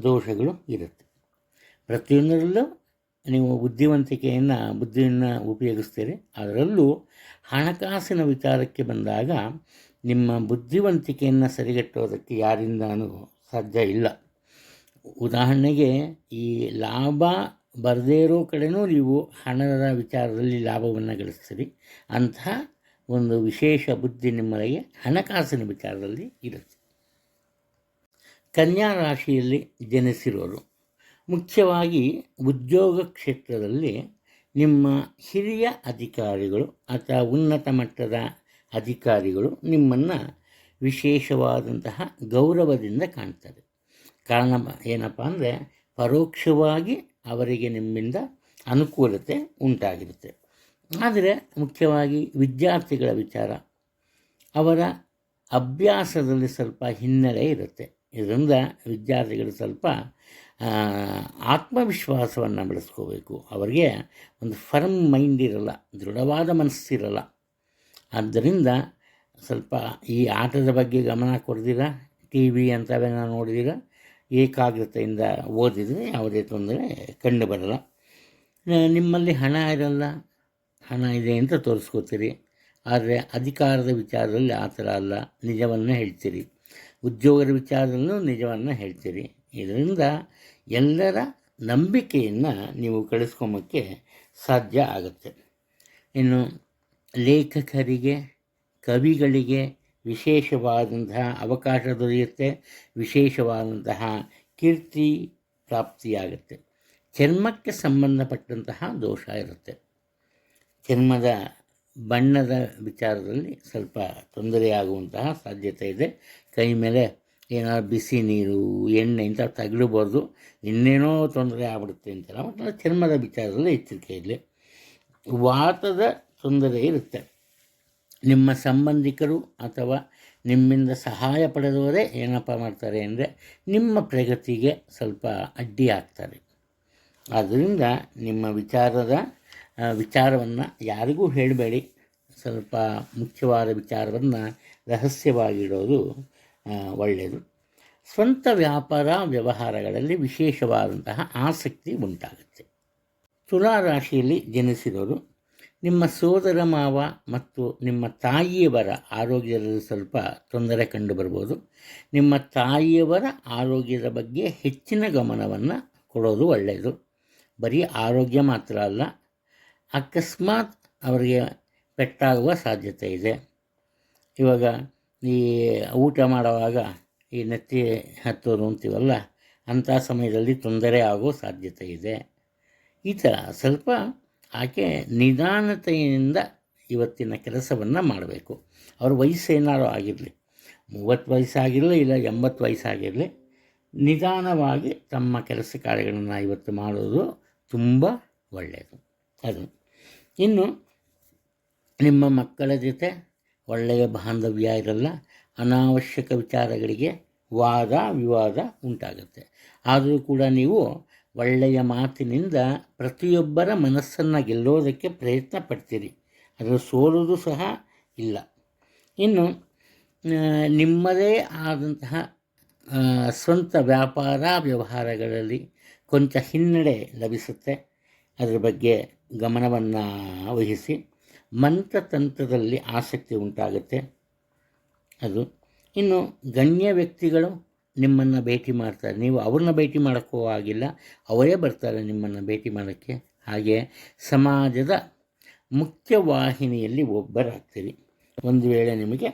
ದೋಷಗಳು ಇರುತ್ತೆ. ಪ್ರತಿಯೊಂದರಲ್ಲೂ ನೀವು ಬುದ್ಧಿಯನ್ನು ಉಪಯೋಗಿಸ್ತೀರಿ. ಅದರಲ್ಲೂ ಹಣಕಾಸಿನ ವಿಚಾರಕ್ಕೆ ಬಂದಾಗ ನಿಮ್ಮ ಬುದ್ಧಿವಂತಿಕೆಯನ್ನು ಸರಿಗಟ್ಟೋದಕ್ಕೆ ಯಾರಿಂದನೂ ಸಾಧ್ಯ ಇಲ್ಲ. ಉದಾಹರಣೆಗೆ, ಈ ಲಾಭ ಬರದೇ ಇರೋ ಕಡೆನೂ ನೀವು ಹಣದ ವಿಚಾರದಲ್ಲಿ ಲಾಭವನ್ನು ಗಳಿಸ್ತೀರಿ. ಅಂತಹ ಒಂದು ವಿಶೇಷ ಬುದ್ಧಿ ನಿಮ್ಮೊಳಗೆ ಹಣಕಾಸಿನ ವಿಚಾರದಲ್ಲಿ ಇರುತ್ತೆ. ಕನ್ಯಾ ರಾಶಿಯಲ್ಲಿ ಜನಿಸಿರೋರು ಮುಖ್ಯವಾಗಿ ಉದ್ಯೋಗ ಕ್ಷೇತ್ರದಲ್ಲಿ ನಿಮ್ಮ ಹಿರಿಯ ಅಧಿಕಾರಿಗಳು ಅಥವಾ ಉನ್ನತ ಮಟ್ಟದ ಅಧಿಕಾರಿಗಳು ನಿಮ್ಮನ್ನು ವಿಶೇಷವಾದಂತಹ ಗೌರವದಿಂದ ಕಾಣ್ತಾರೆ. ಕಾರಣ ಏನಪ್ಪ ಅಂದರೆ, ಪರೋಕ್ಷವಾಗಿ ಅವರಿಗೆ ನಿಮ್ಮಿಂದ ಅನುಕೂಲತೆ ಉಂಟಾಗಿರುತ್ತೆ. ಆದರೆ ಮುಖ್ಯವಾಗಿ ವಿದ್ಯಾರ್ಥಿಗಳ ವಿಚಾರ, ಅವರ ಅಭ್ಯಾಸದಲ್ಲಿ ಸ್ವಲ್ಪ ಹಿನ್ನಡೆ ಇರುತ್ತೆ. ಇದರಿಂದ ವಿದ್ಯಾರ್ಥಿಗಳು ಸ್ವಲ್ಪ ಆತ್ಮವಿಶ್ವಾಸವನ್ನು ಬೆಳೆಸ್ಕೋಬೇಕು. ಅವರಿಗೆ ಒಂದು ಫರ್ಮ್ ಮೈಂಡ್ ಇರಲ್ಲ, ದೃಢವಾದ ಮನಸ್ಸಿರಲ್ಲ. ಆದ್ದರಿಂದ ಸ್ವಲ್ಪ ಈ ಆಟದ ಬಗ್ಗೆ ಗಮನ ಕೊಡ್ದಿರ, ಟಿ ವಿ ಅಂಥವೆಲ್ಲ ನೋಡಿದಿರ, ಏಕಾಗ್ರತೆಯಿಂದ ಓದಿದರೆ ಯಾವುದೇ ತೊಂದರೆ ಕಂಡು ಬರಲ್ಲ. ನಿಮ್ಮಲ್ಲಿ ಹಣ ಇರಲ್ಲ, ಹಣ ಇದೆ ಅಂತ ತೋರಿಸ್ಕೋತೀರಿ. ಆದರೆ ಅಧಿಕಾರದ ವಿಚಾರದಲ್ಲಿ ಆ ಥರ ಅಲ್ಲ, ನಿಜವನ್ನು ಹೇಳ್ತೀರಿ. ಉದ್ಯೋಗದ ವಿಚಾರದಲ್ಲೂ ನಿಜವನ್ನು ಹೇಳ್ತೀರಿ. ಇದರಿಂದ ಎಲ್ಲರ ನಂಬಿಕೆಯನ್ನು ನೀವು ಕಳಿಸ್ಕೊಂಬಕ್ಕೆ ಸಾಧ್ಯ ಆಗುತ್ತೆ. ಇನ್ನು ಲೇಖಕರಿಗೆ, ಕವಿಗಳಿಗೆ ವಿಶೇಷವಾದಂತಹ ಅವಕಾಶ ದೊರೆಯುತ್ತೆ. ವಿಶೇಷವಾದಂತಹ ಕೀರ್ತಿ ಪ್ರಾಪ್ತಿಯಾಗುತ್ತೆ. ಚರ್ಮಕ್ಕೆ ಸಂಬಂಧಪಟ್ಟಂತಹ ದೋಷ ಇರುತ್ತೆ. ಚರ್ಮದ ಬಣ್ಣದ ವಿಚಾರದಲ್ಲಿ ಸ್ವಲ್ಪ ತೊಂದರೆಯಾಗುವಂತಹ ಸಾಧ್ಯತೆ ಇದೆ. ಕೈ ಮೇಲೆ ಏನಾದ್ರು ಬಿಸಿ ನೀರು, ಎಣ್ಣೆ ಇಂಥವು ತಗಲಬಾರ್ದು, ಇನ್ನೇನೋ ತೊಂದರೆ ಆಗ್ಬಿಡುತ್ತೆ ಅಂತೆಲ್ಲ. ಒಟ್ಟು ಚರ್ಮದ ವಿಚಾರದಲ್ಲಿ ಎಚ್ಚರಿಕೆ ಇರಲಿ. ವಾತದ ತೊಂದರೆ ಇರುತ್ತೆ. ನಿಮ್ಮ ಸಂಬಂಧಿಕರು ಅಥವಾ ನಿಮ್ಮಿಂದ ಸಹಾಯ ಪಡೆದವರೇ ಏನಪ್ಪ ಮಾಡ್ತಾರೆ ಅಂದರೆ ನಿಮ್ಮ ಪ್ರಗತಿಗೆ ಸ್ವಲ್ಪ ಅಡ್ಡಿ ಆಗ್ತಾರೆ. ಆದ್ದರಿಂದ ನಿಮ್ಮ ವಿಚಾರವನ್ನು ಯಾರಿಗೂ ಹೇಳಬೇಡಿ. ಸ್ವಲ್ಪ ಮುಖ್ಯವಾದ ವಿಚಾರವನ್ನು ರಹಸ್ಯವಾಗಿಡೋದು ಒಳ್ಳೆಯದು. ಸ್ವಂತ ವ್ಯಾಪಾರ ವ್ಯವಹಾರಗಳಲ್ಲಿ ವಿಶೇಷವಾದಂತಹ ಆಸಕ್ತಿ ಉಂಟಾಗುತ್ತೆ. ತುಲಾ ರಾಶಿಯಲ್ಲಿ ಜನಿಸಿರೋರು ನಿಮ್ಮ ಸೋದರ ಮಾವ ಮತ್ತು ನಿಮ್ಮ ತಾಯಿಯವರ ಆರೋಗ್ಯದಲ್ಲಿ ಸ್ವಲ್ಪ ತೊಂದರೆ ಕಂಡುಬರ್ಬೋದು. ನಿಮ್ಮ ತಾಯಿಯವರ ಆರೋಗ್ಯದ ಬಗ್ಗೆ ಹೆಚ್ಚಿನ ಗಮನವನ್ನು ಕೊಡೋದು ಒಳ್ಳೆಯದು. ಬರೀ ಆರೋಗ್ಯ ಮಾತ್ರ ಅಲ್ಲ, ಅಕಸ್ಮಾತ್ ಅವರಿಗೆ ಪೆಟ್ಟಾಗುವ ಸಾಧ್ಯತೆ ಇದೆ. ಇವಾಗ ಈ ಊಟ ಮಾಡುವಾಗ ಈ ನೆತ್ತಿ ಹತ್ತೋದು ಅಂತೀವಲ್ಲ, ಅಂಥ ಸಮಯದಲ್ಲಿ ತೊಂದರೆ ಆಗೋ ಸಾಧ್ಯತೆ ಇದೆ. ಈ ಥರ ಸ್ವಲ್ಪ ಆಕೆ ನಿಧಾನತೆಯಿಂದ ಇವತ್ತಿನ ಕೆಲಸವನ್ನು ಮಾಡಬೇಕು. ಅವ್ರ ವಯಸ್ಸೇನಾರು ಆಗಿರಲಿ, 30 ವಯಸ್ಸಾಗಿರಲಿ ಇಲ್ಲ 80 ವಯಸ್ಸಾಗಿರಲಿ, ನಿಧಾನವಾಗಿ ತಮ್ಮ ಕೆಲಸ ಕಾರ್ಯಗಳನ್ನು ಇವತ್ತು ಮಾಡೋದು ತುಂಬ ಒಳ್ಳೆಯದು. ಅದು ಇನ್ನು ನಿಮ್ಮ ಮಕ್ಕಳ ಜೊತೆ ಒಳ್ಳೆಯ ಬಾಂಧವ್ಯ ಇರಲ್ಲ. ಅನಾವಶ್ಯಕ ವಿಚಾರಗಳಿಗೆ ವಾದ ವಿವಾದ ಉಂಟಾಗುತ್ತೆ. ಆದರೂ ಕೂಡ ನೀವು ಒಳ್ಳೆಯ ಮಾತಿನಿಂದ ಪ್ರತಿಯೊಬ್ಬರ ಮನಸ್ಸನ್ನು ಗೆಲ್ಲೋದಕ್ಕೆ ಪ್ರಯತ್ನ ಪಡ್ತೀರಿ. ಅದರ ಸೋಲೋದು ಸಹ ಇಲ್ಲ. ಇನ್ನು ನಿಮ್ಮದೇ ಆದಂತಹ ಸ್ವಂತ ವ್ಯಾಪಾರ ವ್ಯವಹಾರಗಳಲ್ಲಿ ಕೊಂಚ ಹಿನ್ನಡೆ ಲಭಿಸುತ್ತೆ. ಅದರ ಬಗ್ಗೆ ಗಮನವನ್ನು ವಹಿಸಿ. ಮಂತ್ರತಂತ್ರದಲ್ಲಿ ಆಸಕ್ತಿ ಉಂಟಾಗುತ್ತೆ. ಅದು ಇನ್ನು ಗಣ್ಯ ವ್ಯಕ್ತಿಗಳು ನಿಮ್ಮನ್ನು ಭೇಟಿ ಮಾಡ್ತಾರೆ. ನೀವು ಅವ್ರನ್ನ ಭೇಟಿ ಮಾಡೋಕ್ಕೂ ಆಗಿಲ್ಲ, ಅವರೇ ಬರ್ತಾರೆ ನಿಮ್ಮನ್ನು ಭೇಟಿ ಮಾಡೋಕ್ಕೆ. ಹಾಗೆ ಸಮಾಜದ ಮುಖ್ಯವಾಹಿನಿಯಲ್ಲಿ ಒಬ್ಬರಾಗ್ತೀರಿ. ಒಂದು ವೇಳೆ ನಿಮಗೆ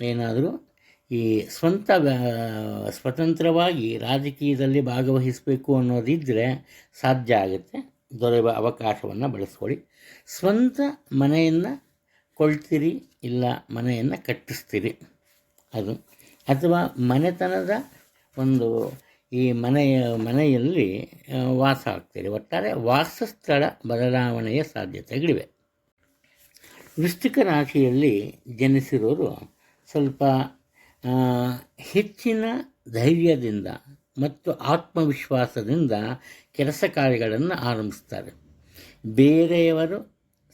ಏನಾದರೂ ಈ ಸ್ವತಂತ್ರವಾಗಿ ರಾಜಕೀಯದಲ್ಲಿ ಭಾಗವಹಿಸಬೇಕು ಅನ್ನೋದಿದ್ದರೆ ಸಾಧ್ಯ ಆಗುತ್ತೆ. ದೊರೆಯುವ ಅವಕಾಶವನ್ನು ಬಳಸ್ಕೊಳ್ಳಿ. ಸ್ವಂತ ಮನೆಯನ್ನು ಕೊಳ್ತೀರಿ, ಇಲ್ಲ ಮನೆಯನ್ನು ಕಟ್ಟಿಸ್ತೀರಿ. ಅದು ಅಥವಾ ಮನೆತನದ ಒಂದು ಈ ಮನೆಯಲ್ಲಿ ವಾಸ ಆಗ್ತೀರಿ. ಒಟ್ಟಾರೆ ವಾಸಸ್ಥಳ ಬದಲಾವಣೆಯ ಸಾಧ್ಯತೆಗಳಿವೆ. ವೃಶ್ಚಿಕ ರಾಶಿಯಲ್ಲಿ ಜನಿಸಿರೋರು ಸ್ವಲ್ಪ ಹೆಚ್ಚಿನ ಧೈರ್ಯದಿಂದ ಮತ್ತು ಆತ್ಮವಿಶ್ವಾಸದಿಂದ ಕೆಲಸ ಕಾರ್ಯಗಳನ್ನು ಆರಂಭಿಸ್ತಾರೆ. ಬೇರೆಯವರು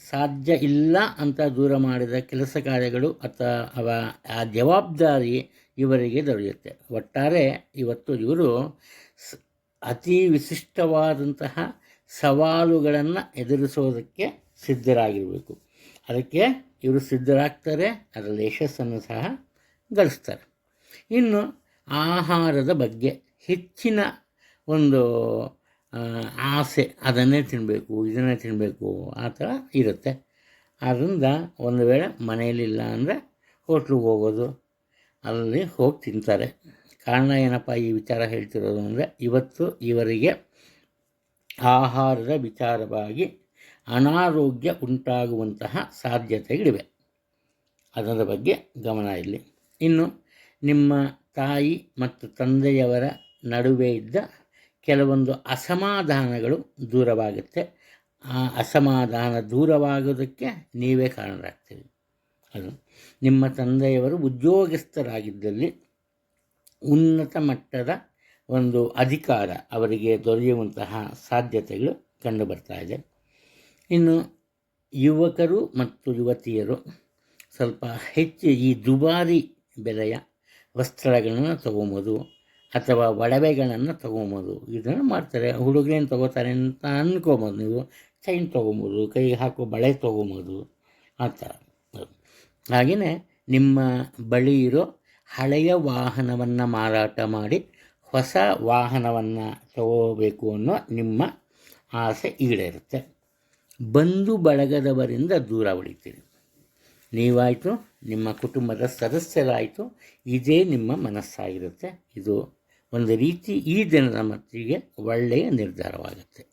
ಸಾಧ್ಯ ಇಲ್ಲ ಅಂತ ದೂರ ಮಾಡಿದ ಕೆಲಸ ಕಾರ್ಯಗಳು ಅಥವಾ ಆ ಜವಾಬ್ದಾರಿ ಇವರಿಗೆ ದೊರೆಯುತ್ತೆ. ಒಟ್ಟಾರೆ ಇವತ್ತು ಇವರು ಅತಿ ವಿಶಿಷ್ಟವಾದಂತಹ ಸವಾಲುಗಳನ್ನು ಎದುರಿಸೋದಕ್ಕೆ ಸಿದ್ಧರಾಗಿರಬೇಕು. ಅದಕ್ಕೆ ಇವರು ಸಿದ್ಧರಾಗ್ತಾರೆ, ಅದರಲ್ಲಿ ಯಶಸ್ಸನ್ನು ಸಹ ಗಳಿಸ್ತಾರೆ. ಇನ್ನು ಆಹಾರದ ಬಗ್ಗೆ ಹೆಚ್ಚಿನ ಒಂದು ಆಸೆ, ಅದನ್ನೇ ತಿನ್ನಬೇಕು, ಇದನ್ನೇ ತಿನ್ನಬೇಕು, ಆ ಥರ ಇರುತ್ತೆ. ಆದ್ದರಿಂದ ಒಂದು ವೇಳೆ ಮನೆಯಲ್ಲಿಲ್ಲ ಅಂದರೆ ಹೋಟ್ಲಿಗೆ ಹೋಗೋದು, ಅಲ್ಲಿ ಹೋಗಿ ತಿಂತಾರೆ. ಕಾರಣ ಏನಪ್ಪ ಈ ವಿಚಾರ ಹೇಳ್ತಿರೋದು ಅಂದರೆ ಇವತ್ತು ಇವರಿಗೆ ಆಹಾರದ ವಿಚಾರವಾಗಿ ಅನಾರೋಗ್ಯ ಉಂಟಾಗುವಂತಹ ಸಾಧ್ಯತೆಗಳಿವೆ. ಅದರ ಬಗ್ಗೆ ಗಮನ ಇರಲಿ. ಇನ್ನು ನಿಮ್ಮ ತಾಯಿ ಮತ್ತು ತಂದೆಯವರ ನಡುವೆ ಇದ್ದ ಕೆಲವೊಂದು ಅಸಮಾಧಾನಗಳು ದೂರವಾಗುತ್ತೆ. ಆ ಅಸಮಾಧಾನ ದೂರವಾಗೋದಕ್ಕೆ ನೀವೇ ಕಾರಣರಾಗ್ತೀರಿ. ಅದು ನಿಮ್ಮ ತಂದೆಯವರು ಉದ್ಯೋಗಸ್ಥರಾಗಿದ್ದಲ್ಲಿ ಉನ್ನತ ಮಟ್ಟದ ಒಂದು ಅಧಿಕಾರ ಅವರಿಗೆ ದೊರೆಯುವಂತಹ ಸಾಧ್ಯತೆಗಳು ಕಂಡುಬರ್ತಾ ಇದೆ. ಇನ್ನು ಯುವಕರು ಮತ್ತು ಯುವತಿಯರು ಸ್ವಲ್ಪ ಹೆಚ್ಚು ಈ ದುಬಾರಿ ಬೆಲೆಯ ವಸ್ತ್ರಗಳನ್ನು ತೊಗೊಂಬೋದು ಅಥವಾ ಒಡವೆಗಳನ್ನು ತೊಗೊಂಬೋದು. ಇದನ್ನು ಮಾಡ್ತಾರೆ. ಹುಡುಗರೇನು ತೊಗೋತಾರೆ ಅಂತ ಅಂದ್ಕೊಬೋದು. ನೀವು ಚೈನ್ ತೊಗೊಬೋದು, ಕೈಗೆ ಹಾಕೋ ಬಳೆ ತೊಗೊಬೋದು, ಆ ಥರ. ಹಾಗೆಯೇ ನಿಮ್ಮ ಬಳಿ ಇರೋ ಹಳೆಯ ವಾಹನವನ್ನು ಮಾರಾಟ ಮಾಡಿ ಹೊಸ ವಾಹನವನ್ನು ತಗೋಬೇಕು ಅನ್ನೋ ನಿಮ್ಮ ಆಸೆ ಈಡೇರುತ್ತೆ. ಬಂಧು ಬಳಗದವರಿಂದ ದೂರ ಉಳಿತೀರಿ. ನೀವಾಯಿತು, ನಿಮ್ಮ ಕುಟುಂಬದ ಸದಸ್ಯರಾಯಿತು, ಇದೇ ನಿಮ್ಮ ಮನಸ್ಸಾಗಿರುತ್ತೆ. ಇದು ಒಂದು ರೀತಿ ಈ ದಿನದ ಮಟ್ಟಿಗೆ ಒಳ್ಳೆಯ ನಿರ್ಧಾರವಾಗುತ್ತೆ.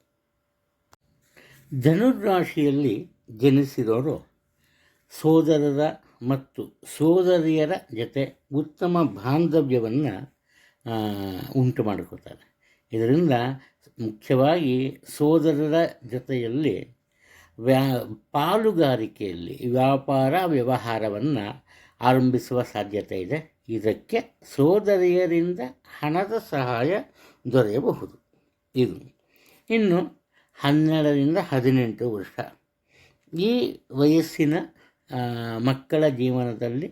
ಧನುರಾಶಿಯಲ್ಲಿ ಜನಿಸಿರೋರು ಸೋದರರ ಮತ್ತು ಸೋದರಿಯರ ಜೊತೆ ಉತ್ತಮ ಬಾಂಧವ್ಯವನ್ನು ಉಂಟು ಮಾಡಿಕೊಳ್ತಾರೆ. ಇದರಿಂದ ಮುಖ್ಯವಾಗಿ ಸೋದರರ ಜೊತೆಯಲ್ಲಿ ಪಾಲುಗಾರಿಕೆಯಲ್ಲಿ ವ್ಯಾಪಾರ ವ್ಯವಹಾರವನ್ನು ಆರಂಭಿಸುವ ಸಾಧ್ಯತೆ ಇದೆ. ಇದಕ್ಕೆ ಸೋದರಿಯರಿಂದ ಹಣದ ಸಹಾಯ ದೊರೆಯಬಹುದು. ಇದು ಇನ್ನು 12-18 ವರ್ಷ ಈ ವಯಸ್ಸಿನ ಮಕ್ಕಳ ಜೀವನದಲ್ಲಿ,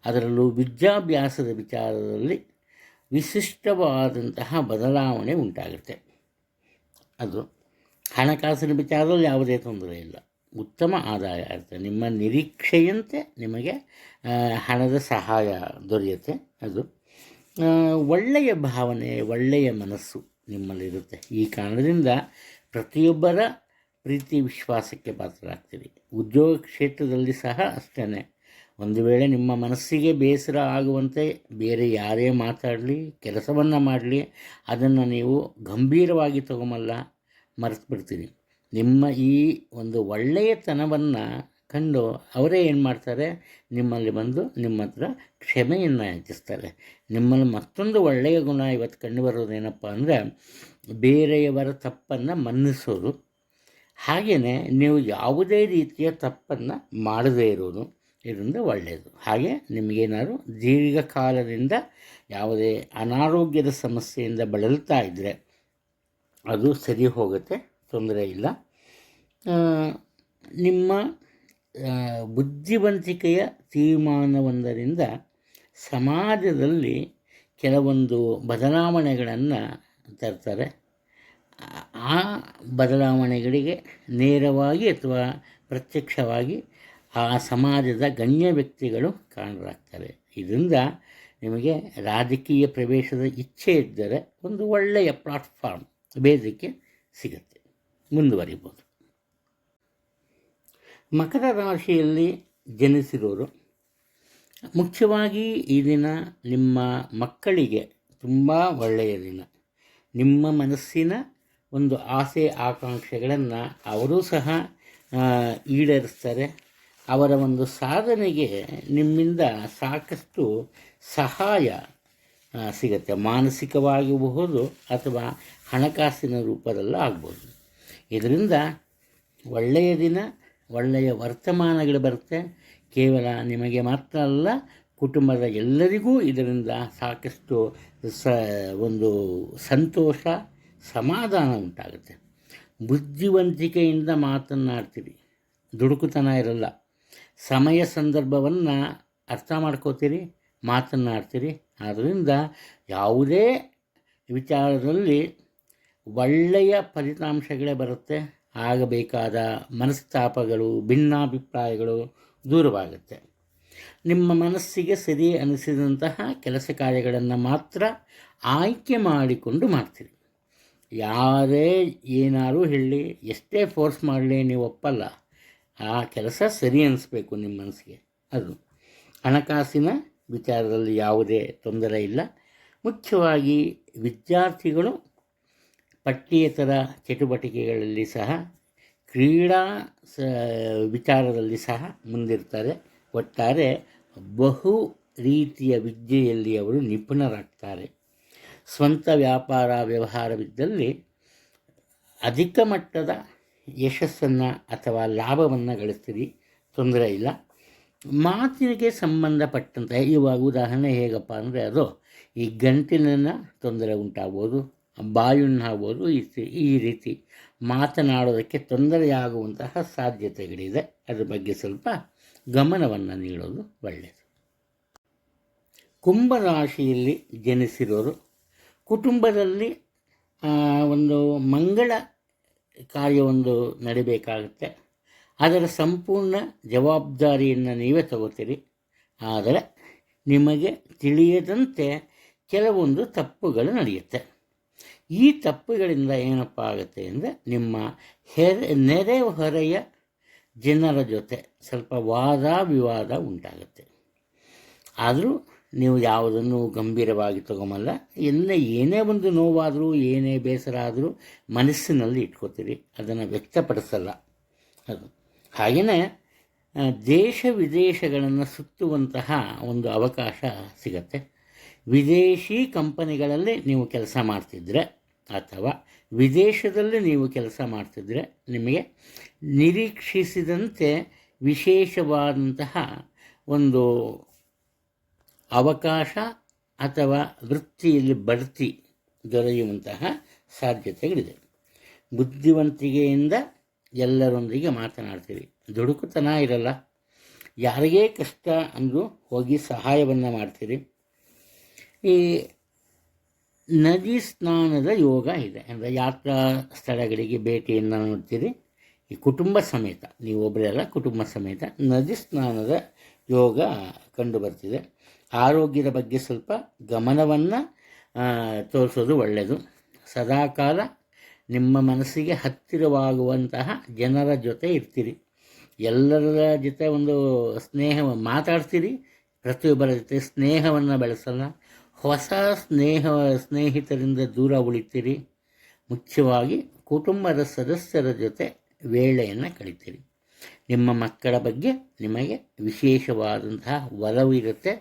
ಅದರಲ್ಲೂ ವಿದ್ಯಾಭ್ಯಾಸದ ವಿಚಾರದಲ್ಲಿ ವಿಶಿಷ್ಟವಾದಂತಹ ಬದಲಾವಣೆ ಉಂಟಾಗುತ್ತೆ. ಅದು ಹಣಕಾಸಿನ ವಿಚಾರದಲ್ಲಿ ಯಾವುದೇ ತೊಂದರೆ ಇಲ್ಲ, ಉತ್ತಮ ಆದಾಯ ಇರುತ್ತೆ. ನಿಮ್ಮ ನಿರೀಕ್ಷೆಯಂತೆ ನಿಮಗೆ ಹಣದ ಸಹಾಯ ದೊರೆಯುತ್ತೆ. ಅದು ಒಳ್ಳೆಯ ಭಾವನೆ, ಒಳ್ಳೆಯ ಮನಸ್ಸು ನಿಮ್ಮಲ್ಲಿರುತ್ತೆ. ಈ ಕಾರಣದಿಂದ ಪ್ರತಿಯೊಬ್ಬರ ಪ್ರೀತಿ ವಿಶ್ವಾಸಕ್ಕೆ ಪಾತ್ರರಾಗ್ತೀರಿ. ಉದ್ಯೋಗ ಕ್ಷೇತ್ರದಲ್ಲಿ ಸಹ ಅಷ್ಟೇ. ಒಂದು ವೇಳೆ ನಿಮ್ಮ ಮನಸ್ಸಿಗೆ ಬೇಸರ ಆಗುವಂತೆ ಬೇರೆ ಯಾರೇ ಮಾತಾಡಲಿ, ಕೆಲಸವನ್ನು ಮಾಡಲಿ, ಅದನ್ನು ನೀವು ಗಂಭೀರವಾಗಿ ತಗೊಂಬಲ್ಲ, ಮರೆತು ಬಿಡ್ತೀರಿ. ನಿಮ್ಮ ಈ ಒಂದು ಒಳ್ಳೆಯತನವನ್ನು ಕಂಡು ಅವರೇ ಏನು ಮಾಡ್ತಾರೆ, ನಿಮ್ಮಲ್ಲಿ ಬಂದು ನಿಮ್ಮ ಹತ್ರ ಕ್ಷಮೆಯನ್ನು ಯಾಚಿಸ್ತಾರೆ. ನಿಮ್ಮಲ್ಲಿ ಮತ್ತೊಂದು ಒಳ್ಳೆಯ ಗುಣ ಇವತ್ತು ಕಂಡು ಬರೋದೇನಪ್ಪ ಅಂದರೆ, ಬೇರೆಯವರ ತಪ್ಪನ್ನು ಮನ್ನಿಸೋದು. ಹಾಗೆಯೇ ನೀವು ಯಾವುದೇ ರೀತಿಯ ತಪ್ಪನ್ನು ಮಾಡದೇ ಇರೋದು, ಇದರಿಂದ ಒಳ್ಳೆಯದು. ಹಾಗೆ ನಿಮಗೇನಾದ್ರು ದೀರ್ಘಕಾಲದಿಂದ ಯಾವುದೇ ಅನಾರೋಗ್ಯದ ಸಮಸ್ಯೆಯಿಂದ ಬಳಲ್ತಾ ಇದ್ದರೆ ಅದು ಸರಿ ಹೋಗುತ್ತೆ, ತೊಂದರೆ ಇಲ್ಲ. ನಿಮ್ಮ ಬುದ್ಧಿವಂತಿಕೆಯ ತೀರ್ಮಾನವೊಂದರಿಂದ ಸಮಾಜದಲ್ಲಿ ಕೆಲವೊಂದು ಬದಲಾವಣೆಗಳನ್ನು ತರ್ತಾರೆ. ಆ ಬದಲಾವಣೆಗಳಿಗೆ ನೇರವಾಗಿ ಅಥವಾ ಪ್ರತ್ಯಕ್ಷವಾಗಿ ಆ ಸಮಾಜದ ಗಣ್ಯ ವ್ಯಕ್ತಿಗಳು ಕಾರಣರಾಗ್ತಾರೆ. ಇದರಿಂದ ನಿಮಗೆ ರಾಜಕೀಯ ಪ್ರವೇಶದ ಇಚ್ಛೆ ಇದ್ದರೆ ಒಂದು ಒಳ್ಳೆಯ ಪ್ಲಾಟ್ಫಾರ್ಮ್, ವೇದಿಕೆ ಸಿಗುತ್ತೆ, ಮುಂದುವರಿಬೋದು. ಮಕರ ರಾಶಿಯಲ್ಲಿ ಜನಿಸಿರೋರು ಮುಖ್ಯವಾಗಿ ಈ ದಿನ ನಿಮ್ಮ ಮಕ್ಕಳಿಗೆ ತುಂಬ ಒಳ್ಳೆಯ ದಿನ. ನಿಮ್ಮ ಮನಸ್ಸಿನ ಒಂದು ಆಸೆ ಆಕಾಂಕ್ಷೆಗಳನ್ನು ಅವರೂ ಸಹ ಈಡೇರಿಸ್ತಾರೆ. ಅವರ ಒಂದು ಸಾಧನೆಗೆ ನಿಮ್ಮಿಂದ ಸಾಕಷ್ಟು ಸಹಾಯ ಸಿಗುತ್ತೆ. ಮಾನಸಿಕವಾಗಿರಬಹುದು ಅಥವಾ ಹಣಕಾಸಿನ ರೂಪದಲ್ಲೂ ಆಗ್ಬೋದು. ಇದರಿಂದ ಒಳ್ಳೆಯ ದಿನ, ಒಳ್ಳೆಯ ವರ್ತಮಾನಗಳು ಬರುತ್ತೆ. ಕೇವಲ ನಿಮಗೆ ಮಾತ್ರ ಅಲ್ಲ, ಕುಟುಂಬದ ಎಲ್ಲರಿಗೂ ಇದರಿಂದ ಸಾಕಷ್ಟು ಒಂದು ಸಂತೋಷ, ಸಮಾಧಾನ ಉಂಟಾಗುತ್ತೆ. ಬುದ್ಧಿವಂತಿಕೆಯಿಂದ ಮಾತನ್ನಾಡ್ತೀರಿ, ದುಡುಕುತನ ಇರಲ್ಲ. ಸಮಯ ಸಂದರ್ಭವನ್ನು ಅರ್ಥ ಮಾಡ್ಕೋತೀರಿ, ಮಾತನ್ನಾಡ್ತೀರಿ. ಆದ್ದರಿಂದ ಯಾವುದೇ ವಿಚಾರದಲ್ಲಿ ಒಳ್ಳೆಯ ಫಲಿತಾಂಶಗಳೇ ಬರುತ್ತೆ. ಆಗಬೇಕಾದ ಮನಸ್ತಾಪಗಳು, ಭಿನ್ನಾಭಿಪ್ರಾಯಗಳು ದೂರವಾಗುತ್ತೆ. ನಿಮ್ಮ ಮನಸ್ಸಿಗೆ ಸರಿ ಅನಿಸಿದಂತಹ ಕೆಲಸ ಕಾರ್ಯಗಳನ್ನು ಮಾತ್ರ ಆಯ್ಕೆ ಮಾಡಿಕೊಂಡು ಮಾಡ್ತೀರಿ. ಯಾರೇ ಏನಾದರೂ ಹೇಳಿ, ಎಷ್ಟೇ ಫೋರ್ಸ್ ಮಾಡಲಿ, ನೀವು ಒಪ್ಪಲ್ಲ. ಆ ಕೆಲಸ ಸರಿ ಅನಿಸ್ಬೇಕು ನಿಮ್ಮ ಮನಸ್ಸಿಗೆ. ಅದು ಹಣಕಾಸಿನ ವಿಚಾರದಲ್ಲಿ ಯಾವುದೇ ತೊಂದರೆ ಇಲ್ಲ. ಮುಖ್ಯವಾಗಿ ವಿದ್ಯಾರ್ಥಿಗಳು ಪಠ್ಯೇತರ ಚಟುವಟಿಕೆಗಳಲ್ಲಿ ಸಹ, ಕ್ರೀಡಾ ವಿಚಾರದಲ್ಲಿ ಸಹ ಮುಂದಿರ್ತಾರೆ. ಒಟ್ಟಾರೆ ಬಹು ರೀತಿಯ ವಿದ್ಯೆಯಲ್ಲಿ ಅವರು ನಿಪುಣರಾಗ್ತಾರೆ. ಸ್ವಂತ ವ್ಯಾಪಾರ ವ್ಯವಹಾರವಿದ್ದಲ್ಲಿ ಅಧಿಕ ಮಟ್ಟದ ಯಶಸ್ಸನ್ನು ಅಥವಾ ಲಾಭವನ್ನು ಗಳಿಸ್ತೀರಿ, ತೊಂದರೆ ಇಲ್ಲ. ಮಾತಿಗೆ ಸಂಬಂಧಪಟ್ಟಂತೆ ಇವಾಗ ಉದಾಹರಣೆ ಹೇಗಪ್ಪ ಅಂದರೆ, ಅದು ಈ ಗಂಟಿನ ತೊಂದರೆ ಉಂಟಾಗ್ಬೋದು, ಬಾಯುಣ್ಣಾಗ್ಬೋದು. ಈ ರೀತಿ ಮಾತನಾಡೋದಕ್ಕೆ ತೊಂದರೆಯಾಗುವಂತಹ ಸಾಧ್ಯತೆಗಳಿದೆ. ಅದ್ರ ಬಗ್ಗೆ ಸ್ವಲ್ಪ ಗಮನವನ್ನು ನೀಡೋದು ಒಳ್ಳೆಯದು. ಕುಂಭರಾಶಿಯಲ್ಲಿ ಜನಿಸಿರೋರು ಕುಟುಂಬದಲ್ಲಿ ಒಂದು ಮಂಗಳ ಕಾರ್ಯವೊಂದು ನಡಿಬೇಕಾಗುತ್ತೆ. ಅದರ ಸಂಪೂರ್ಣ ಜವಾಬ್ದಾರಿಯನ್ನು ನೀವೇ ತಗೋತೀರಿ. ಆದರೆ ನಿಮಗೆ ತಿಳಿಯದಂತೆ ಕೆಲವೊಂದು ತಪ್ಪುಗಳು ನಡೆಯುತ್ತೆ. ಈ ತಪ್ಪುಗಳಿಂದ ಏನಪ್ಪ ಆಗುತ್ತೆ ಅಂದರೆ, ನಿಮ್ಮ ನೆರೆಹೊರೆಯ ಜನರ ಜೊತೆ ಸ್ವಲ್ಪ ವಾದ ವಿವಾದ ಉಂಟಾಗುತ್ತೆ. ಆದರೂ ನೀವು ಯಾವುದನ್ನು ಗಂಭೀರವಾಗಿ ತಗೊಂಬಲ್ಲ. ಏನೇ ಒಂದು ನೋವಾದರೂ ಏನೇ ಬೇಸರ ಆದರೂ ಮನಸ್ಸಿನಲ್ಲಿ ಇಟ್ಕೋತೀರಿ, ಅದನ್ನು ವ್ಯಕ್ತಪಡಿಸಲ್ಲ. ಅದು ಹಾಗೆಯೇ ದೇಶ ವಿದೇಶಗಳನ್ನು ಸುತ್ತುವಂತಹ ಒಂದು ಅವಕಾಶ ಸಿಗತ್ತೆ. ವಿದೇಶಿ ಕಂಪನಿಗಳಲ್ಲಿ ನೀವು ಕೆಲಸ ಮಾಡ್ತಿದ್ರೆ ಅಥವಾ ವಿದೇಶದಲ್ಲಿ ನೀವು ಕೆಲಸ ಮಾಡ್ತಿದ್ರೆ ನಿಮಗೆ ನಿರೀಕ್ಷಿಸಿದಂತೆ ವಿಶೇಷವಾದಂತಹ ಒಂದು ಅವಕಾಶ ಅಥವಾ ವೃತ್ತಿಯಲ್ಲಿ ಬಡ್ತಿ ದೊರೆಯುವಂತಹ ಸಾಧ್ಯತೆಗಳಿದೆ. ಬುದ್ಧಿವಂತಿಕೆಯಿಂದ ಎಲ್ಲರೊಂದಿಗೆ ಮಾತನಾಡ್ತೀರಿ, ದುಡುಕುತನ ಇರಲ್ಲ. ಯಾರಿಗೇ ಕಷ್ಟ ಅಂದರೂ ಹೋಗಿ ಸಹಾಯವನ್ನು ಮಾಡ್ತೀರಿ. ಈ ನದಿ ಸ್ನಾನದ ಯೋಗ ಇದೆ, ಅಂದರೆ ಯಾತ್ರಾ ಸ್ಥಳಗಳಿಗೆ ಭೇಟಿಯನ್ನು ನೋಡ್ತೀರಿ. ಈ ಕುಟುಂಬ ಸಮೇತ, ನೀವು ಒಬ್ಬರೇ ಅಲ್ಲ, ಕುಟುಂಬ ಸಮೇತ ನದಿ ಸ್ನಾನದ ಯೋಗ ಕಂಡು ಬರ್ತಿದೆ. ಆರೋಗ್ಯದ ಬಗ್ಗೆ ಸ್ವಲ್ಪ ಗಮನವನ್ನು ತೋರಿಸೋದು ಒಳ್ಳೆಯದು. ಸದಾಕಾಲ ನಿಮ್ಮ ಮನಸ್ಸಿಗೆ ಹತ್ತಿರವಾಗುವಂತಹ ಜನರ ಜೊತೆ ಇರ್ತೀರಿ. ಎಲ್ಲರ ಜೊತೆ ಒಂದು ಮಾತಾಡ್ತೀರಿ, ಪ್ರತಿಯೊಬ್ಬರ ಜೊತೆ ಸ್ನೇಹವನ್ನು ಬೆಳೆಸಲ್ಲ. ಹೊಸ ಸ್ನೇಹಿತರಿಂದ ದೂರ ಉಳಿತೀರಿ. ಮುಖ್ಯವಾಗಿ ಕುಟುಂಬದ ಸದಸ್ಯರ ಜೊತೆ ವೇಳೆಯನ್ನು ಕಳಿತೀರಿ. ನಿಮ್ಮ ಮಕ್ಕಳ ಬಗ್ಗೆ ನಿಮಗೆ ವಿಶೇಷವಾದಂತಹ ಒಲವಿರುತ್ತೆ.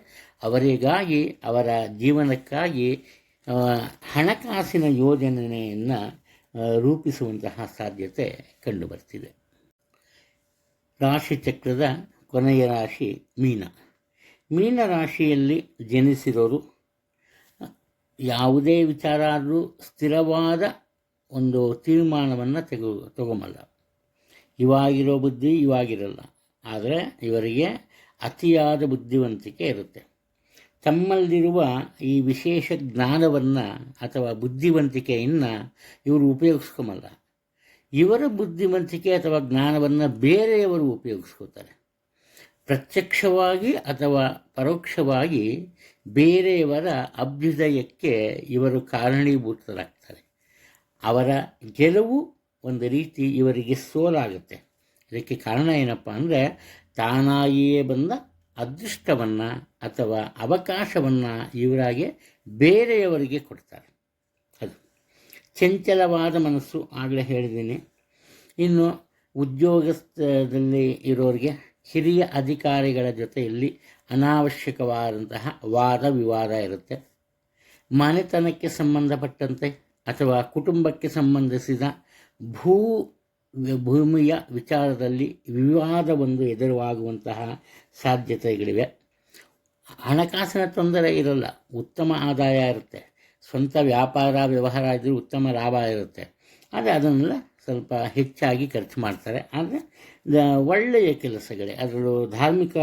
ಅವರಿಗಾಗಿ, ಅವರ ಜೀವನಕ್ಕಾಗಿ ಹಣಕಾಸಿನ ಯೋಜನೆಯನ್ನು ರೂಪಿಸುವಂತಹ ಸಾಧ್ಯತೆ ಕಂಡುಬರ್ತಿದೆ. ರಾಶಿಚಕ್ರದ ಕೊನೆಯ ರಾಶಿ ಮೀನ. ಮೀನ ರಾಶಿಯಲ್ಲಿ ಜನಿಸಿರೋರು ಯಾವುದೇ ವಿಚಾರ ಆದರೂ ಸ್ಥಿರವಾದ ಒಂದು ತೀರ್ಮಾನವನ್ನು ತಗೊಂಬಲ್ಲ. ಇವಾಗಿರೋ ಬುದ್ಧಿ ಇವಾಗಿರಲ್ಲ, ಆದರೆ ಇವರಿಗೆ ಅತಿಯಾದ ಬುದ್ಧಿವಂತಿಕೆ ಇರುತ್ತೆ. ತಮ್ಮಲ್ಲಿರುವ ಈ ವಿಶೇಷ ಜ್ಞಾನವನ್ನು ಅಥವಾ ಬುದ್ಧಿವಂತಿಕೆಯನ್ನು ಇವರು ಉಪಯೋಗಿಸ್ಕೊಂಬಲ್ಲ. ಇವರ ಬುದ್ಧಿವಂತಿಕೆ ಅಥವಾ ಜ್ಞಾನವನ್ನು ಬೇರೆಯವರು ಉಪಯೋಗಿಸ್ಕೋತಾರೆ. ಪ್ರತ್ಯಕ್ಷವಾಗಿ ಅಥವಾ ಪರೋಕ್ಷವಾಗಿ ಬೇರೆಯವರ ಅಭ್ಯುದಯಕ್ಕೆ ಇವರು ಕಾರಣೀಭೂತರಾಗ್ತಾರೆ. ಅವರ ಗೆಲುವು ಒಂದು ರೀತಿ ಇವರಿಗೆ ಸೋಲಾಗುತ್ತೆ. ಇದಕ್ಕೆ ಕಾರಣ ಏನಪ್ಪ ಅಂದರೆ, ತಾನಾಗಿಯೇ ಬಂದ ಅದೃಷ್ಟವನ್ನು ಅಥವಾ ಅವಕಾಶವನ್ನು ಇವರಾಗೆ ಬೇರೆಯವರಿಗೆ ಕೊಡ್ತಾರೆ. ಅದು ಚಂಚಲವಾದ ಮನಸ್ಸು, ಆಗಲೇ ಹೇಳಿದ್ದೀನಿ. ಇನ್ನು ಉದ್ಯೋಗದಲ್ಲಿ ಇರೋರಿಗೆ ಹಿರಿಯ ಅಧಿಕಾರಿಗಳ ಜೊತೆಯಲ್ಲಿ ಅನಾವಶ್ಯಕವಾದಂತಹ ವಾದ ವಿವಾದ ಇರುತ್ತೆ. ಮನೆತನಕ್ಕೆ ಸಂಬಂಧಪಟ್ಟಂತೆ ಅಥವಾ ಕುಟುಂಬಕ್ಕೆ ಸಂಬಂಧಿಸಿದ ಭೂಮಿಯ ವಿಚಾರದಲ್ಲಿ ವಿವಾದವೊಂದು ಎದುರಾಗುವಂತಹ ಸಾಧ್ಯತೆಗಳಿವೆ. ಹಣಕಾಸಿನ ತೊಂದರೆ ಇರಲ್ಲ, ಉತ್ತಮ ಆದಾಯ ಇರುತ್ತೆ. ಸ್ವಂತ ವ್ಯಾಪಾರ ವ್ಯವಹಾರ ಇದ್ದರೂ ಉತ್ತಮ ಲಾಭ ಇರುತ್ತೆ. ಆದರೆ ಅದನ್ನೆಲ್ಲ ಸ್ವಲ್ಪ ಹೆಚ್ಚಾಗಿ ಖರ್ಚು ಮಾಡ್ತಾರೆ. ಆದರೆ ಒಳ್ಳೆಯ ಕೆಲಸಗಳೇ, ಅದರಲ್ಲೂ ಧಾರ್ಮಿಕ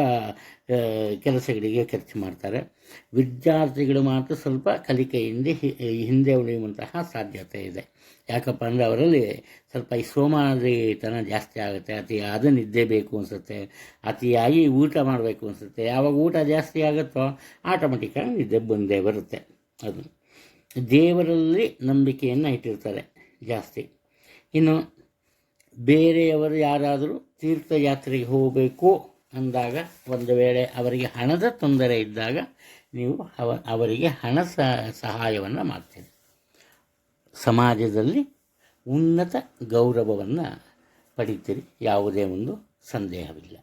ಕೆಲಸಗಳಿಗೆ ಖರ್ಚು ಮಾಡ್ತಾರೆ. ವಿದ್ಯಾರ್ಥಿಗಳು ಮಾತ್ರ ಸ್ವಲ್ಪ ಕಲಿಕೆಯಿಂದ ಹಿಂದೆ ಉಳಿಯುವಂತಹ ಸಾಧ್ಯತೆ ಇದೆ. ಯಾಕಪ್ಪ ಅಂದರೆ ಅವರಲ್ಲಿ ಸ್ವಲ್ಪ ಈ ಸೋಮಾರಿತನ ಜಾಸ್ತಿ ಆಗುತ್ತೆ. ಅತಿಯಾದ ನಿದ್ದೆ ಬೇಕು ಅನಿಸುತ್ತೆ, ಅತಿಯಾಗಿ ಊಟ ಮಾಡಬೇಕು ಅನಿಸುತ್ತೆ. ಯಾವಾಗ ಊಟ ಜಾಸ್ತಿ ಆಗುತ್ತೋ ಆಟೋಮೆಟಿಕ್ಕಾಗಿ ನಿದ್ದೆ ಬಂದೇ ಬರುತ್ತೆ. ಅದು ದೇವರಲ್ಲಿ ನಂಬಿಕೆಯನ್ನು ಇಟ್ಟಿರ್ತಾರೆ ಜಾಸ್ತಿ. ಇನ್ನು ಬೇರೆಯವರು ಯಾರಾದರೂ ತೀರ್ಥಯಾತ್ರೆಗೆ ಹೋಗಬೇಕು ಅಂದಾಗ, ಒಂದು ವೇಳೆ ಅವರಿಗೆ ಹಣದ ತೊಂದರೆ ಇದ್ದಾಗ ನೀವು ಅವರಿಗೆ ಹಣ ಸಹಾಯವನ್ನು ಮಾಡ್ತೀರಿ. ಸಮಾಜದಲ್ಲಿ ಉನ್ನತ ಗೌರವವನ್ನು ಪಡಿತೀರಿ, ಯಾವುದೇ ಒಂದು ಸಂದೇಹವಿಲ್ಲ.